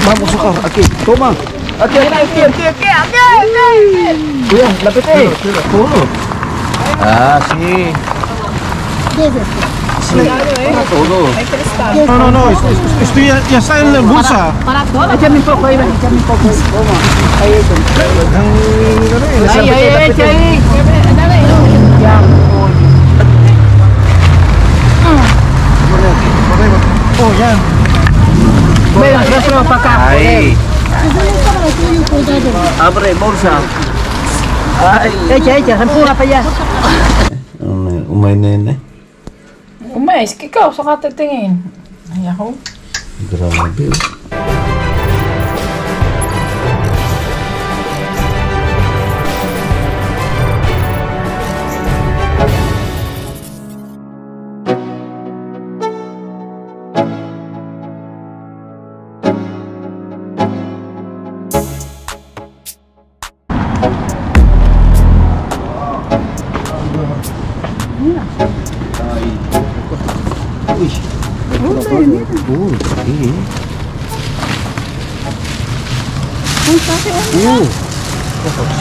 Vamos a sacar aquí. Toma. Aquí. Kuya, lapit eh. Ah, sí. ¿Qué es esto? Para todo. No, esto ya está en la bolsa. Para todo. Échame un poco ahí, échame un poco. Toma. Ahí, echa ahí. Dale. Ya. Oh, ya. Venga, tráelo para acá. Ahí. Abre bolsa. Ay. Echa, empuja para allá. Umay nene. Umays, ikaw, saka titingin. Ay, ako. Grabe.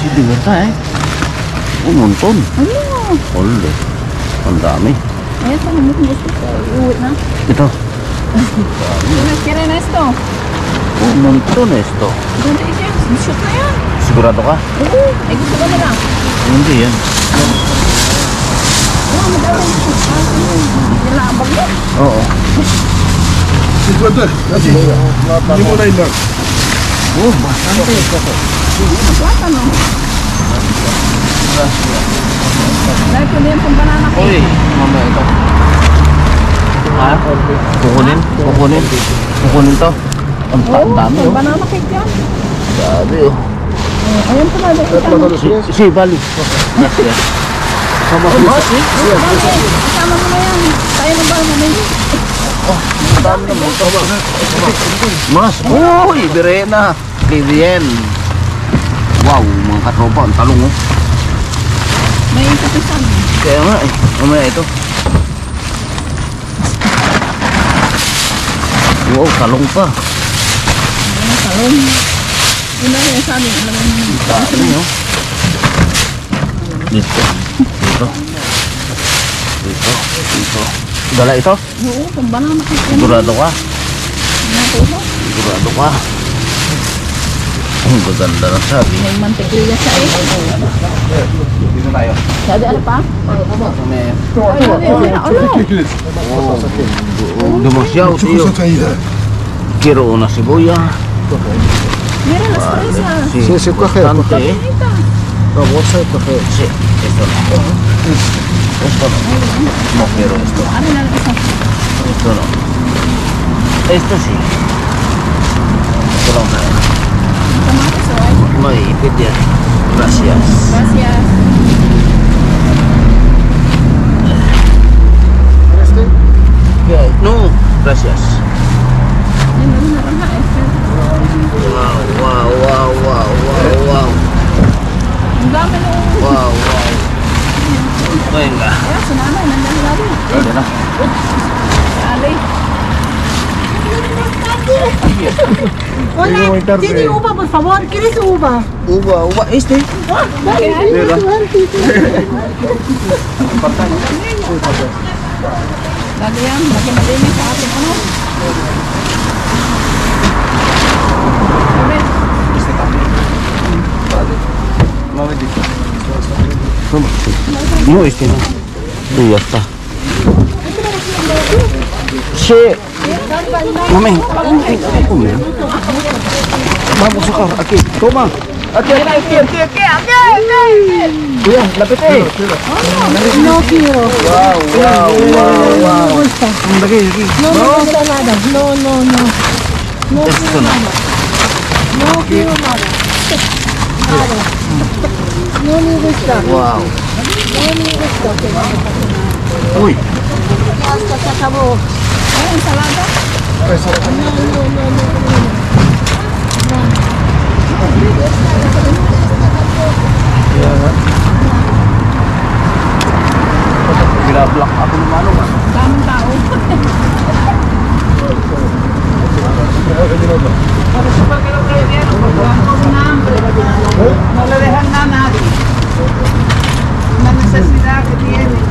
Sili ngerta eh. Oh, nonton. Ole. Ang dami. Ayan, saan mo kung gusto ko? Uwi na. Ito. Kira na ito. Oh, nonton esto. Ganda yan. Shoot na yan. Sigurado ka? Oo. Ay, gusto ko na lang. Hindi yan. Oo, madami. Nilabag yan. Oo. Oh, bastante. Plata, no? Dahil ko din itong banana cake. Uy, mamaya ito. Ha? Kukunin to. Ang dami Itong oh. banana cake yan. Dami oh. Ayan pala. Si, bali. Gracias. Isama mo na yan. Tayo na ba mamili? Mas, uy, Birena. Kay bien. Wow, mga katropa, ang talong oh. May kapisan. Kaya nga eh, mamaya ito. Wow, talong pa. May talong. Yun na yung sabi. Dami oh. Dito. Dala ito? Oo, itong banana cake yan. Sigurado ka? Natuho. Sigurado ka? Ang gaganda na sabi. May mantikilya siya eh. Dito tayo. Sabi ano pa? Demasiado, tío. Quiero una cebolla. Mira las fresas. Sí, sí, bastante, ¿eh? La bolsa de café. Sí, esto no. Esto no. No quiero esto. Ano na lang isa? Esto no. Esto sí. Esto lang tayo. Tomates o ay? Maipit yan. Gracias. Gracias. No, gracias. Ay, meron na lang ha eh. Wow. Ang dami nung... Wow. Venga. Kaya si nanay, nandiyan na rin. Pwede na. Ali. Hola, ¿tiene uva, por favor? ¿Quieres uva? Uva. Este. Mira. Lagi yan, lagi malinis sa ating ano. No, este no. Y ya está. Sí. Mami. Vamos a sacar aquí. Toma. Aquí. Kuya, lapit eh. No quiero. Wow. Gusta. Lagi. No me gusta nada. No. No Esto quiero no. nada. No quiero nada. Nada. No me gusta. Wow. No me gusta. Uy. Hasta se acabó. Ay, ensalada. Binablock ako ng ano ba? Daming tao. Por eso fue que lo prohibieron, porque van con hambre. No le dejan nada a nadie. Una necesidad que tienen.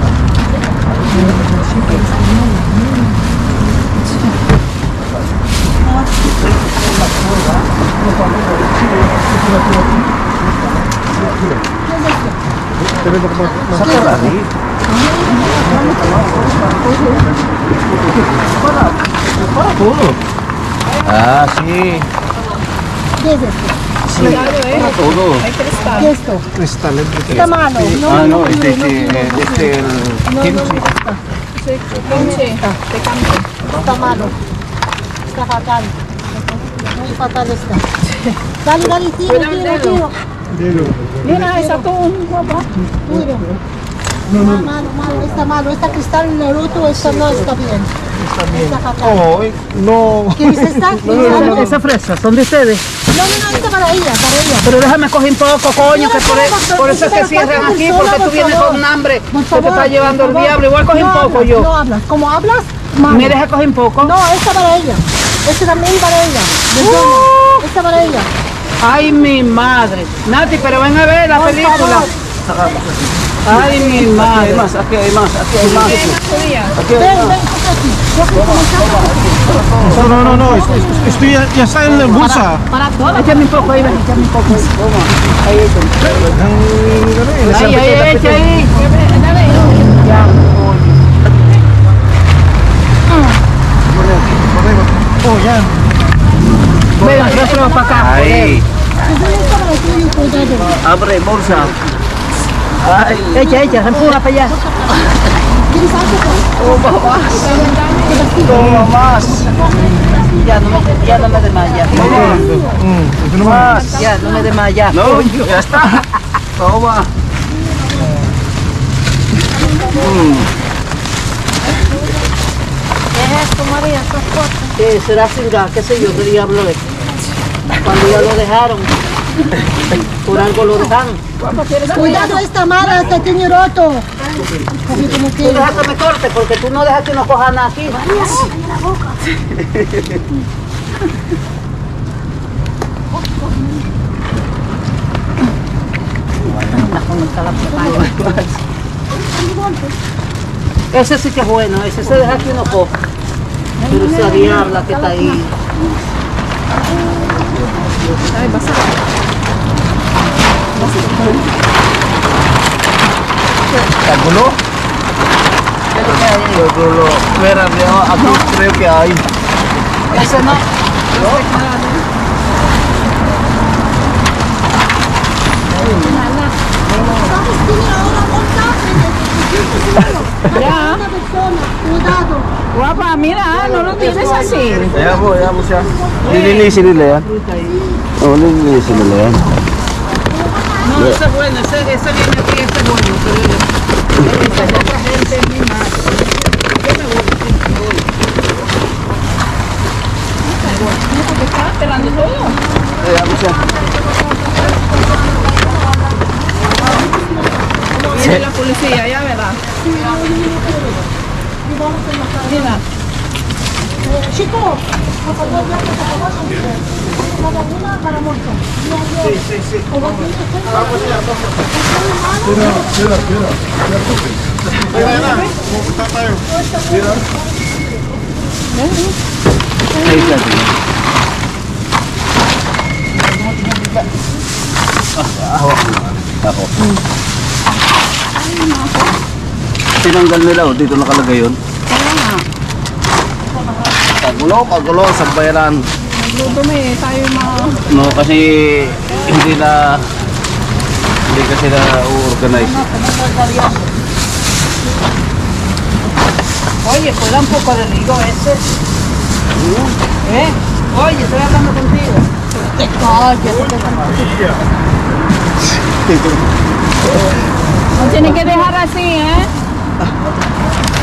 Para todo. Ah, sí. ¿Qué es esto? Para todo. ¿Qué es esto? Cristales. Está malo. Ah, no, el kimchi. Está malo. Está fatal. Muy fatal está. Dale, dale, tiro. Mira, esa atún, papá. Tiro. Malo, está malo. Esta cristal Naruto, esta no está bien. Está fatal. Oh, no. ¿Qué dice esta? Esa fresa, ¿son de ustedes? No, esta para ella, para ella. Pero déjame coger un poco, coño, que por eso es que Pero cierran cuántas aquí, personas, porque tú por vienes favor. con hambre, Por que te favor, está llevando el por favor. diablo. Igual coge un No poco hablas, yo. No hablas. Como hablas, malo. ¿Me dejas coger un poco? No, esta para ella. Este también para ella. Perdona. Esta para ella. Ay, mi madre. Nati, pero ven a ver la Por película. favor. Ay, mi Aquí madre. hay más, aquí hay más, aquí hay más. Aquí Ven, hay ven, más. aquí. Yo quiero comenzar. No. Esto ya está en la bolsa. Para todas. Échame un poco ahí, ven, échame un poco ahí. Ahí, échame. Ahí, echa ahí. Ya, Oh, ya. ven, arrastra para acá. Ahí. Esta para tuyo, cuidado. Abre bolsa. Ay. Echa, empuja para allá. ¿Quieres algo? Toma más. Ya no me desmayas. Más. Ya, no me desmayas. No, ya está. Toma. ¿Qué es esto, María? Estas cosas. ¿Qué será singa? ¿Qué sé yo? ¿Qué diablo es? Cuando ya lo dejaron, por algo lo dejan. Cuidado, esta mala, esta tiene roto. Coge como Tú que. dejas que me corte porque tú no dejas que no coja nada aquí. Ese sí que es bueno, ese se deja que uno coja. Pero esa diabla que está ahí. ¿Calculó? Calculó. Espera, aquí creo que hay. Ese no. ¿Sabes? Tiene ahora montaje. Ya. Una persona, cuidado. Guapa, mira, no lo tienes así. Ya voy ya. Lili, sini ya. Oh, Lili, sini ya. No, ese es bueno, ese viene aquí, ese es bueno. Pero esa gente es mi madre. Yo me voy, me voy. No, porque estaba pelando todo. Ya, mucha. Viene la policía, ya verás. Mira. Chico, por favor, ya que te acabas una para muerto. Sí. Ahí está, tío. Ako. Tinanggal nila, oh, dito nakalagay yun. Kagulo, sabayaran. Dumi, tayo mga... No, kasi hindi kasi na organize. Oye, pues da un poco de rico ese. Oye, estoy hablando contigo. No tiene que dejar así,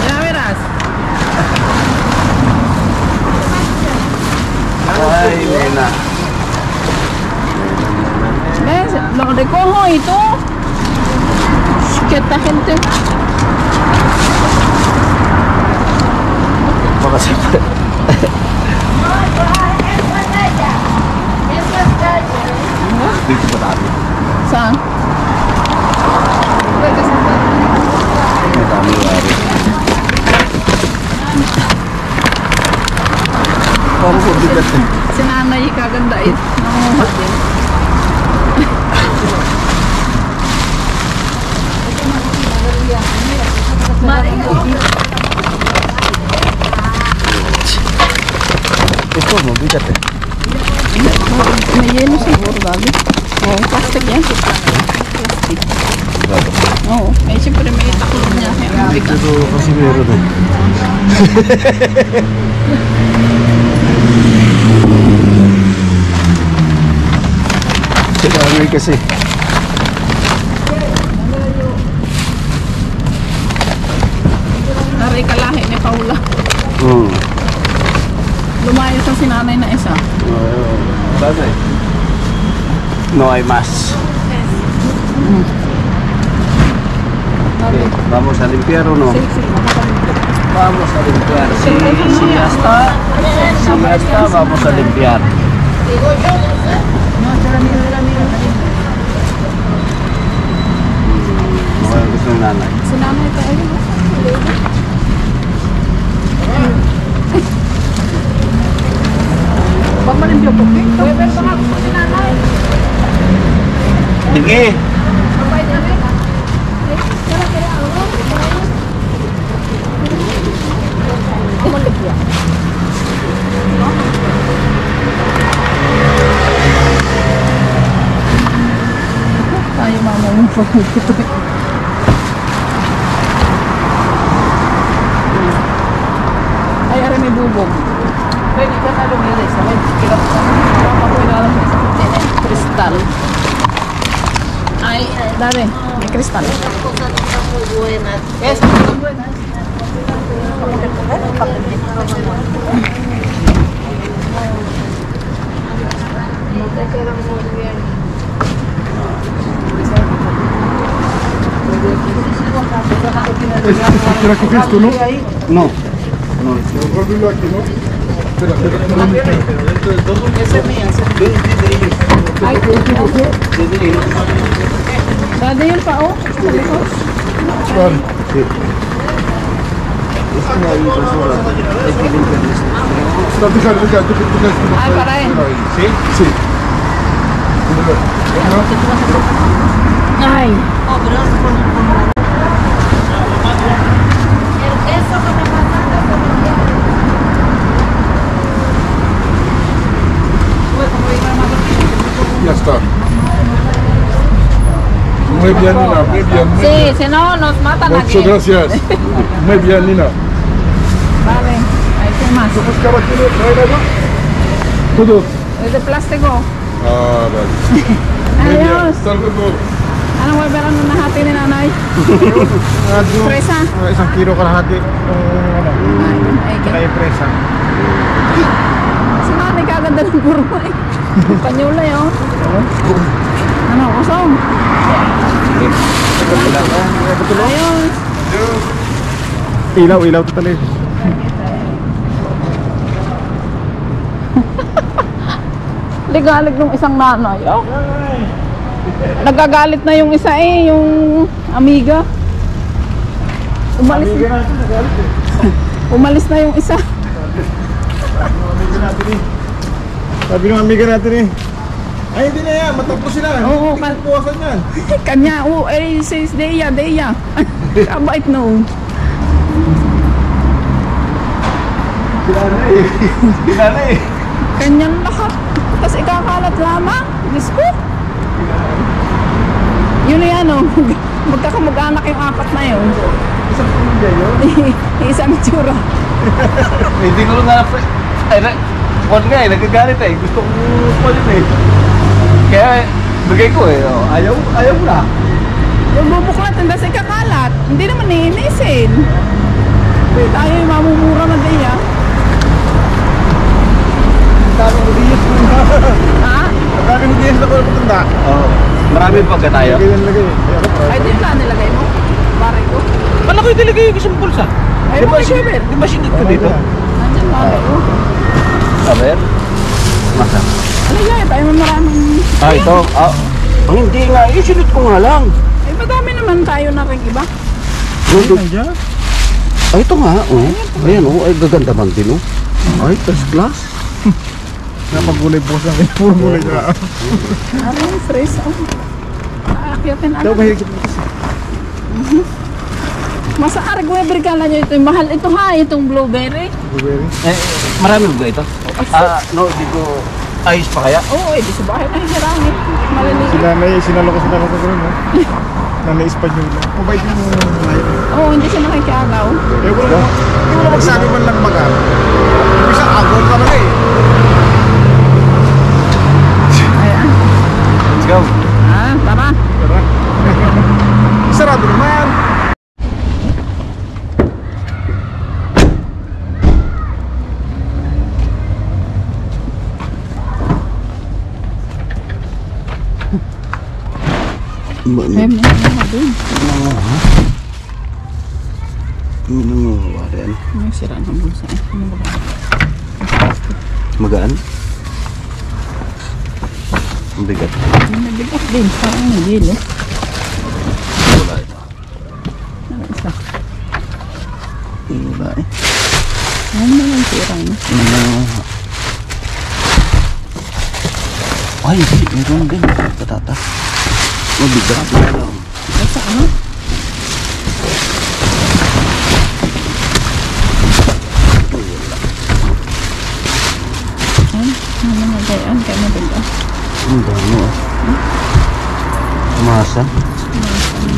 Ya verás. Ay, nena. ¿Ves? Lo recojo y tú. Que esta gente. Baka siyempre. Dito ba tayo? Saan? Madami wari. Parang po bigat eh. Si nanay kaganda eh. Nangunguhat din. Ito, mabigat eh. May yelo siguro babi. Oo, plastic yan. Plastic. Oo, eh siyempre may taklo niya. Kaya mabigat. Ito kasi meron eh. Dami kasi. Naray kalahi ni Paula. Lumayo sa sinanay na isa. Bagay. No hay más. Okay, vamos a limpiar o no? Vamos a limpiar. Si ya está, vamos a limpiar. No, gusto ng nanay. Sinanay ka ayun. Pagmalimpyo po. Pwede pa nga po sinanay. Sige. Kumalimpyo. Tayo mama yung pagkito. Ay, aray may bubog. Pwede ka na lumilis. Kirap sa papapoy na lang sa kristal. Ay, dare, may kristal. Yes, buenas. ¿Será que esto, no? No. No. Guárdalo aquí, ¿no? Espera, espera. Ese es mío, ese es mío. Ay, dade yun pa, oh. Sa likod. Vale. Sí. Es que ahí basura. Hay que limpiar esto. Está, deja. Ay, para él. ¿Sí? Sí. Ay. Ya está. Muy bien, Nina. Muy bien. Muy Sí, bien. si no, nos matan Muchas aquí. gracias. Muy bien, Nina. Vale, hay que más. ¿Buscar aquí? ¿No hay nada? Todo. Es de plástico. Ah, vale. Muy bien. Adiós. Hasta luego. Ano mo ba na nahati ni nanay? Presa? Isang kilo kalahati. Ay, presa. si nanay kaganda ng burma eh. Kanyulay oh. Ano, kusong? Ayos. Ilaw totally. Ligalig ng isang nanay oh. Nagagalit na yung isa eh, yung amiga. Umalis na. Umalis na yung isa. Sabi ng amiga natin eh. Ay, hindi na yan. Matapos sila. Oo, Hindi ko puwasan yan. Kanya, oh, eh, says Deya. Kabait no. Kilala eh. Kanyang lahat. Tapos ikakalat lamang. Diyos ko. Yun na yan, oh. Magkakamag-anak yung apat na yun. Isang pamilya yun. Isang tsura. Hindi ko nga ay wag nga eh, nagagalit eh. Gusto ko pa din eh. Kaya bigay ko eh. Oh. Ayaw na. Yung bubuklat, tapos ikakalat. Hindi naman niinisin. Tayo yung mamumura na Deya. Daming udiyas mo na. Ha? Daming udiyas na ko matanda. Oh. Marami pagka tayo. Lagay. Ay, di na nilagay mo. Bari ko. Wala ko itilagay yung isang pulsa. Ay, mo i-share. Di ba sinit ko dito? Nandiyan ba? A ver. Masa. Ano yan? Tayo may maraming... Ito. Hindi nga. Isunod ko nga lang. Eh, madami naman tayo na rin iba. Nandiyan. Ito nga. Ayan Ay, gaganda man din Ay, first class. Napagulay po sa akin. Puro gulay na. Parang fresh. Aakyatin Ito, ako. mahilig kita kasi. Masa aragwe brigala nyo ito. Mahal ito ha, itong blueberry. Blueberry. Marami ba ito? No, di ko ayos pa kaya? Oo, eh, di sa bahay na hirangin. Maliliit. Sinalo ko sa gano'n, no? Nanay-Espanyol na. Mabait yung life. Oo, hindi siya nakikiagaw. Eh, wala magsabi man lang mag-ano. Bisa agaw ka man eh. Ayan. Let's go. Tara. Tara. Sarado naman. Ayun, may mga doon. May sira ng bulsa eh. Ano ba? Magaan? Ang bigat. May bigat din. Parang nagilo. Wala ito. Ano isa? Wala eh. Ano na yung sira niya? Ay, hindi. Meron din. Patata. Mabigat na lang. Basta ano? Ano nga gayaan? Kaya mabigat. Ang dami Masa.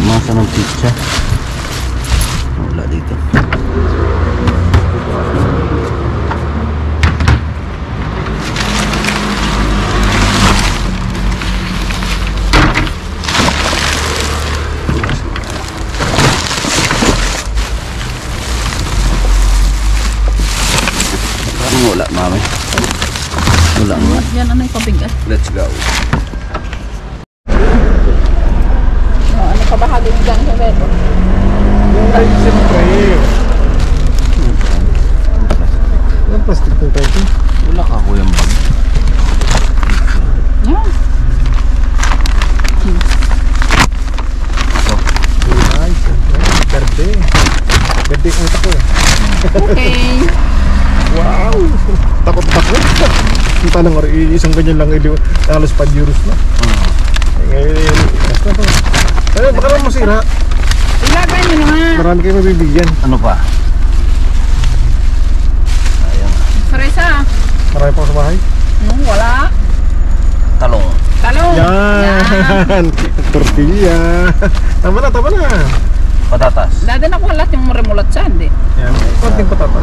Masa ng pizza. Wala dito. Wala, mami. Wala nga. Yan ano yung pabigat? Let's go. Ano pa bahagi ng gang sa beto? Ay, siyempre. Ang plastic ng tayo. Wala ka kuyang bag. Yan. Ay, siyempre. Berde. Berde yung utak ko eh. Okay. Wow! Takot-takot. Yung tanong nga, isang ganyan lang, halos 5 euros na. Ngayon, basta pa. Ay, baka naman masira. Ilagay nyo na nga. Marami kayo mabibigyan. Ano pa? Ayan. Fresa. Marami pa sa bahay. Wala. Talong. Talong. Yan! Tortilla. Tama na, tama na. Patatas. Dati na ko lahat yung remulat siya, hindi. Yan, konting patatas.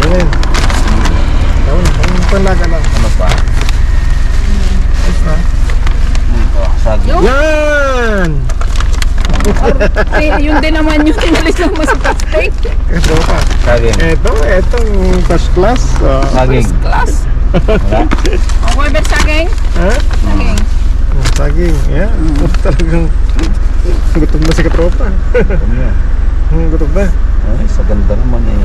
Ayan. Tama na, ang panlaga lang. Ano pa? Ayos na. Ito, saging. Yung? Yan! Yun din naman yung tinalis lang mo sa plastic. Ito pa. Saging. Etong first class. Saging. First class. Wala? O, Weber saging? Ha? Saging. Saging, yan. Talagang gutom na si katropa. Gutom na. Ay, sa ganda naman eh.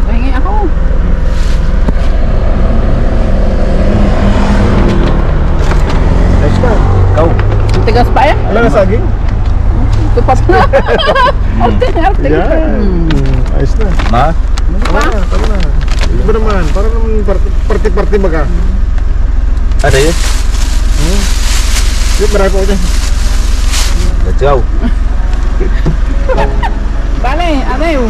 Pahingi ako. Ayos na. Ikaw. Ang tigas pa yan? Alam na saging? Tupas na. Arte. Yan. Ayos na. Ma? Tama na, tama na. Iba naman, para naman party-party baga. Ano yun? Marami po ako dyan. Let's go. Bale, adeu.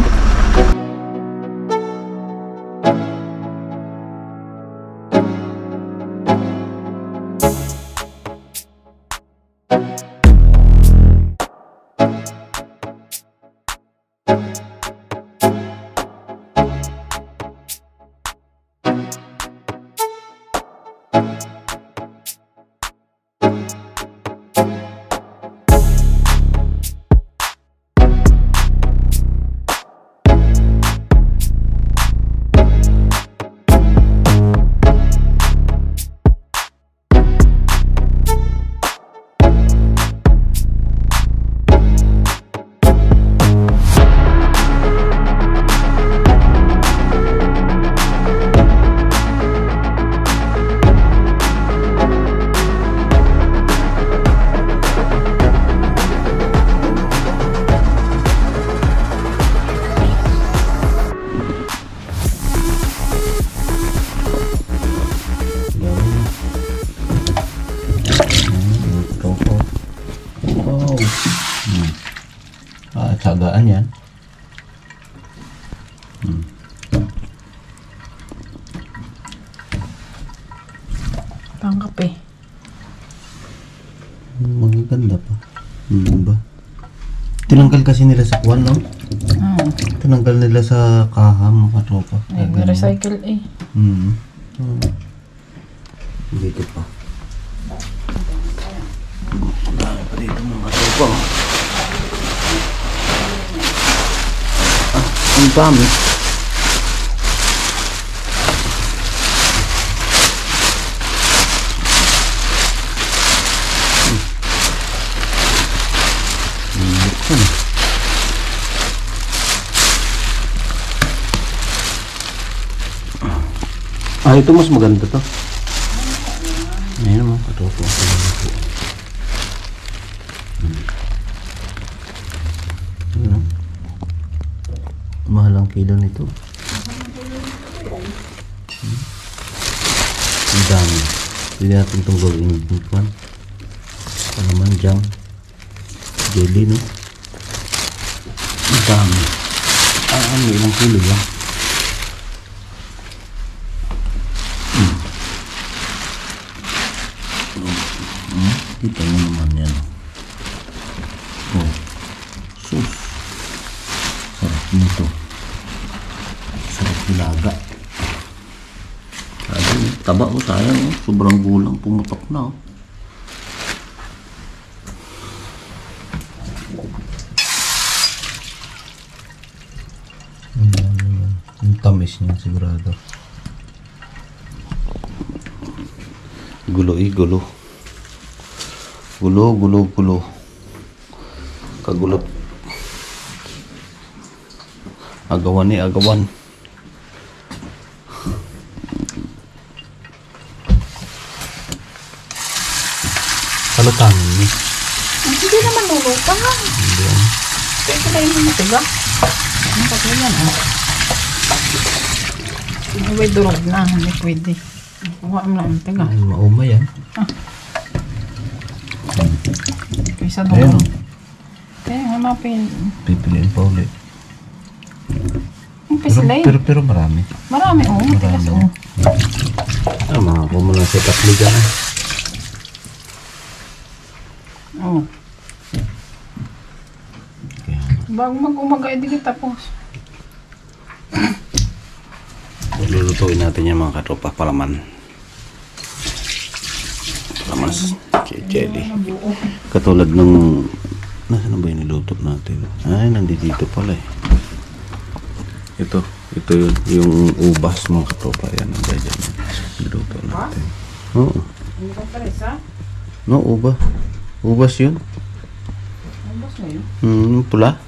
Yan, yan. Pangkape. Magaganda pa. Ba? Tinanggal kasi nila sa kwan, no? Tinanggal nila sa kaham, mga tropa. Ay, recycle eh. Dito pa. Dami pa dito mga tropa. Ang dami. Ito mas maganda to. Ayan mo, katopo. Mahal ang kilo nito. Ang dami. Pwede natin itong gawin yung kwan. Ano naman jam. Jelly, no? Ang dami. Ano, ilang kilo yan? Kita mo naman yan. Oh. Sus. Sarap nito. Sarap nilaga. Taba ko, sayang. Sobrang gulang. Pumutok na. Ang tamis niya sigurado. Gulo. Gulo. Kagulot. Agawan. Salutangin ni. Hindi naman lulutang. Hindi. Kaya kayo mo matiga. Ano pa kaya yan? May durog na. Hindi pwede. Kuha mo lang matiga. Mauma yan. Kaysa durog. Kaya hanapin. Pipiliin pa ulit. Ang pislay. Pero marami. Marami oh. Matigas oh. Mga kumulang sa tatlo dyan. Oh. Bago mag-umaga, hindi kita tapos. Lulutuin natin yung mga katropa palaman. Palaman jelly. Katulad ng... Nasaan ba yung niluto natin? Ay, nandito pala eh. Ito yun. Yung ubas mga katropa. Yan, nandiyan. Niluto natin. Oo. Hindi ka pares ha? No, ubas yun. Ubas mo yun? Pula.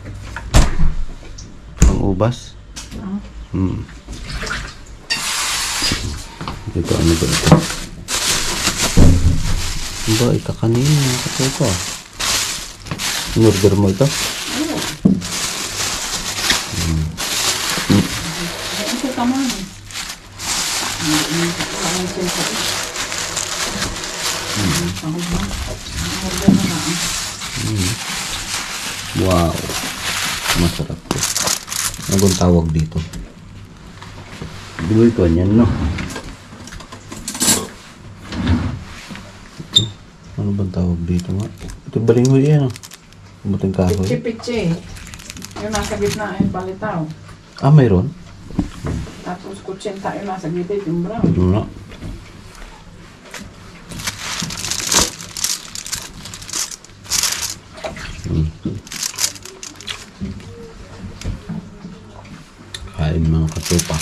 Ang ubas. Ito, ano ba ito? Ano ba, ikakanin mga katropa. In-order mo ito? Ito tama na. Wow. Masarap to. Ano bang tawag dito? Dito yan, no? Ito. Ano bang tawag dito nga? Ito balinghoy yan, no? Buting kahoy. Pichi-pichi. Yung nasa gitna ay palitaw. Ah, mayroon? Tapos kutsinta yung nasa gitna yung brown. Ano? Kain mga katupa.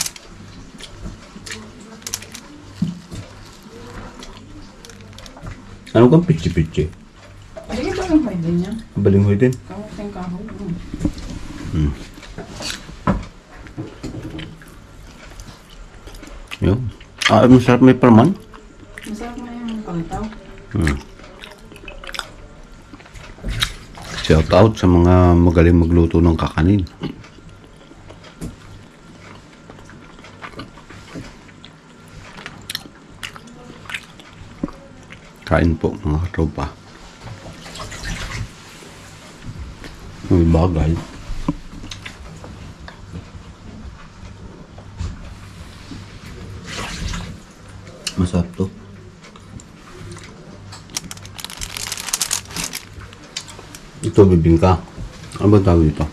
Ano kang pichi-pichi? Sige ba yung may din yan? Balinghoy din? Oo, tingkahoy. Yun. Masarap may palman? Masarap na yung palitaw. Shout out sa mga magaling magluto ng kakanin. Kain po mga katropa. May bagay. masarap to. Ito, bibingka. Ano ba tawag ito?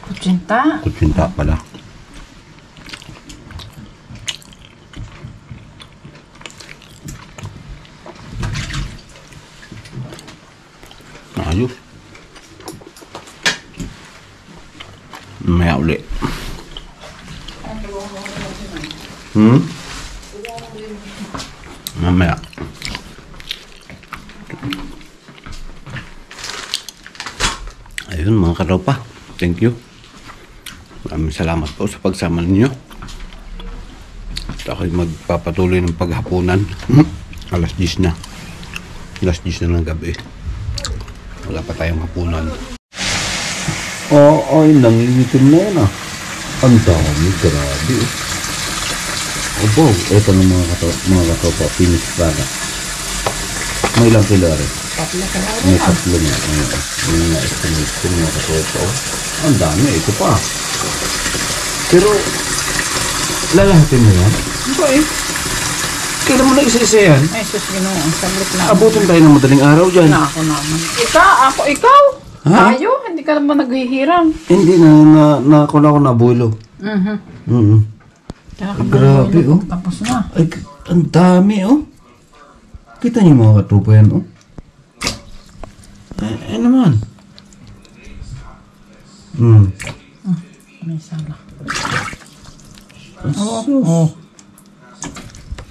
Kutsinta. Kutsinta pala. Ayos. Maya ulit. Mamaya. Ayun mga katropa. Thank you. Maraming salamat po sa pagsama ninyo. At ako'y magpapatuloy ng paghapunan. Alas 10 na. Alas 10 na ng gabi. Wala pa tayong hapunan. Oo, ay nangingitim na yan ah. Ang dami, grabe. Obo, ito ng mga katopa, finished product. May ilang kilo rin? May 3 na. May na-estimate ko mga katopa. Ang dami, ito pa. Pero, lalahatin mo yan? Ito eh. Kailan mo na isa-isa yan? Ay, sus, gano'n. Ang saglit lang. Abutin tayo ng madaling araw dyan. Ako naman. Ikaw? Ha? Tayo? Hindi ka naman naghihiram. Hindi na ako na bulo. Grabe oh. Tapos na. Ay, ang dami oh. Kita niyo mga katupa yan oh. Ay naman. May sala. Oh.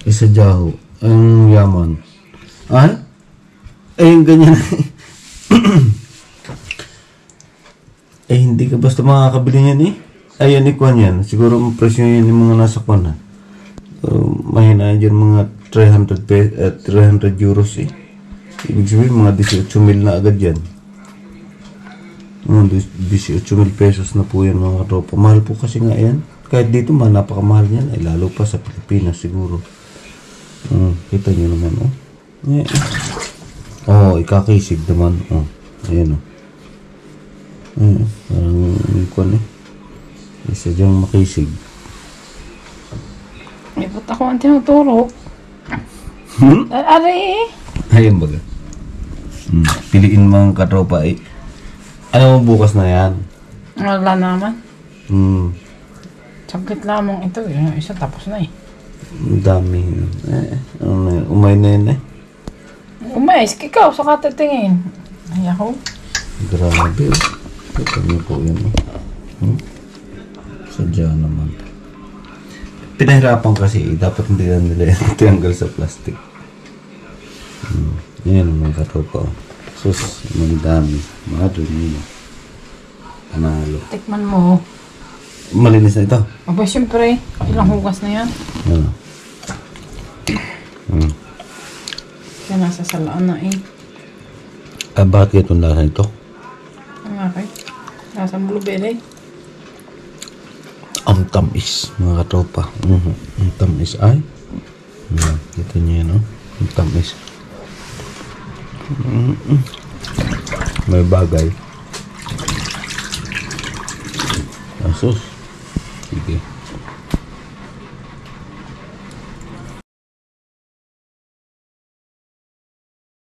Isa jaho. Ang yaman. Ay? Ay, yung ganyan. Eh, hindi ka basta makakabili niyan eh. Ayan, ikuan yan. Siguro ang presyo yan yung mga nasa kuan. Mahina dyan mga 300 euros eh. Ibig sabihin, mga 18,000 na agad yan. Mga 18,000 pesos na po yan mga katropa. Mahal po kasi nga yan. Kahit dito, napakamahal yan. Ay, lalo pa sa Pilipinas siguro. Kita nyo naman oh. Oh, ikakisig naman. Oh, ayan oh. Parang ikuan eh. Isa dyang makisig. May ba't ako ang tinuturo? Aray! Ayun baga. Piliin mga katropa eh. Ano mo bukas na yan? Wala naman. Saglit lamang ito eh. Yung isa tapos na eh. Ang dami. Ano na yun? Umay na yun eh. Umayos, ikaw sa katitingin. Ay ako. Grabe. Ito niyo po yun. Sadya naman. Pinahirapan kasi eh. Dapat hindi na nila yung tiyanggal sa plastic. Yan naman katropa. Sus, ang dami. Mga dumi. Panalo. Tikman mo. Malinis na ito. Aba, siyempre. Ilang hugas na yan. Ano? Kaya nasa salaan na eh. Bakit itong lasa ito? Ang akin. Nasa blueberry. Ang tamis, mga katropa. Ang tamis ay. Ito niyo yan, oh. Ang tamis. May bagay. Asus. Sige.